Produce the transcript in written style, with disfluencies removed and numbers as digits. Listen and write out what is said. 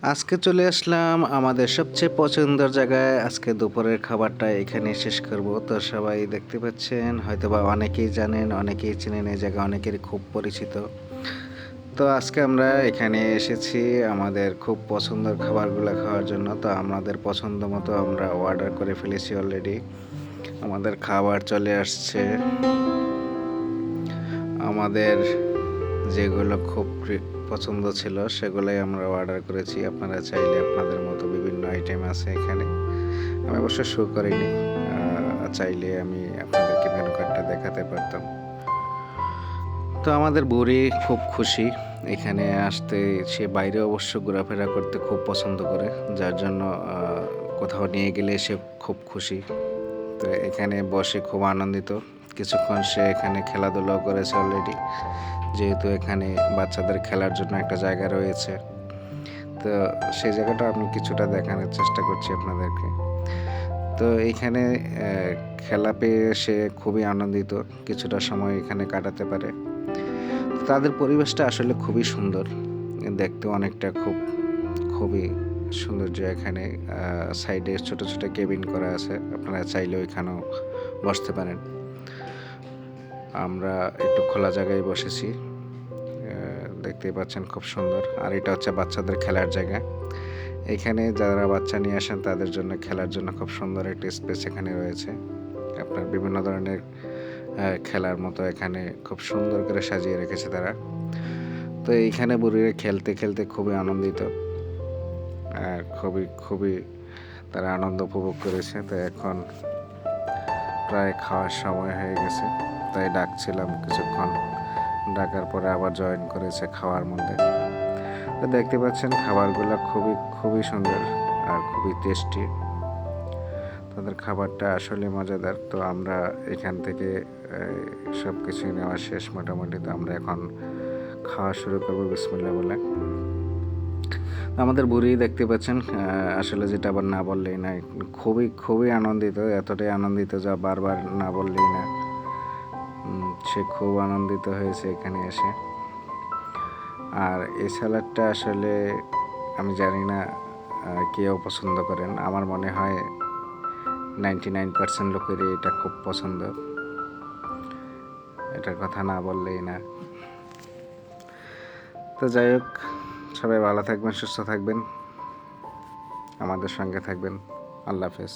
আজকে চলে আসলাম আমাদের সবচেয়ে পছন্দের জায়গায়। আজকে দুপুরের খাবারটা এখানে শেষ করব। তো সবাই দেখতে পাচ্ছেন, হয়তোবা অনেকেই জানেন, অনেকেই চেনেন, এই জায়গা অনেকেরই খুব পরিচিত। তো আজকে আমরা এখানে এসেছি আমাদের খুব পছন্দের খাবারগুলো খাওয়ার জন্য। তো আমাদের পছন্দ মতো আমরা অর্ডার করে ফেলেছি অলরেডি। আমাদের খাবার চলে আসছে। আমাদের যেগুলো খুব পছন্দ ছিল সেগুলোই আমরা অর্ডার করেছি। আপনারা চাইলে আপনাদের মতো বিভিন্ন আইটেম আছে এখানে। আমি অবশ্য শো করিনি, চাইলে আমি আপনাদেরকে মেনু কার্ডটা দেখাতে পারতাম। তো আমাদের বুড়ি খুব খুশি এখানে আসতে। সে বাইরে অবশ্য ঘোরাফেরা করতে খুব পছন্দ করে, যার জন্য কোথাও নিয়ে গেলে সে খুব খুশি। তো এখানে বসে খুব আনন্দিত। কিছুক্ষণ সে এখানে খেলাধুলাও করেছে অলরেডি, যেহেতু এখানে বাচ্চাদের খেলার জন্য একটা জায়গা রয়েছে। তো সেই জায়গাটা আমি কিছুটা দেখানোর চেষ্টা করছি আপনাদেরকে। তো এইখানে খেলা পেয়ে সে খুবই আনন্দিত, কিছুটা সময় এখানে কাটাতে পারে। তাদের পরিবেশটা আসলে খুবই সুন্দর, দেখতে অনেকটা খুবই সৌন্দর্য। এখানে সাইডে ছোট ছোট কেবিন করা আছে, আপনারা চাইলে ওইখানেও বসতে পারেন। আমরা একটু খোলা জায়গায় বসেছি, দেখতেই পাচ্ছেন খুব সুন্দর। আর এটা হচ্ছে বাচ্চাদের খেলার জায়গা। এখানে যারা বাচ্চা নিয়ে আসেন তাদের জন্য খেলার জন্য খুব সুন্দর একটি স্পেস এখানে রয়েছে। আপনার বিভিন্ন ধরনের খেলার মতো এখানে খুব সুন্দর করে সাজিয়ে রেখেছে তারা। তো এইখানে বুড়িরা খেলতে খেলতে খুবই আনন্দিত, আর খুবই তারা আনন্দ উপভোগ করেছে। তো এখন প্রায় খাওয়ার সময় হয়ে গেছে, তাই ডাকছিলাম কিছুক্ষণ, ডাকার পরে আবার জয়েন করেছে খাওয়ার মধ্যে। তো দেখতে পাচ্ছেন খাবারগুলো খুবই সুন্দর আর খুবই টেস্টি। তাদের খাবারটা আসলে মজাদার। তো আমরা এখান থেকে সব কিছুই নেওয়া শেষ মোটামুটি। তো আমরা এখন খাওয়া শুরু করবো বিসমিল্লাহ বলে। আমাদের বুড়ি দেখতে পাচ্ছেন, আসলে যেটা আবার না বললেই না, খুবই আনন্দিত, এতটাই আনন্দিত যা বারবার না বললেই না। সে খুব আনন্দিত হয়েছে এখানে এসে। আর এই স্যালাডটা আসলে আমি জানি না কেউ পছন্দ করেন, আমার মনে হয় 99% লোকেরই এটা খুব পছন্দ, এটার কথা না বললেই না। তো যাই হোক, সবাই ভালো থাকবেন, সুস্থ থাকবেন, আমাদের সঙ্গে থাকবেন। আল্লাহ হাফেজ।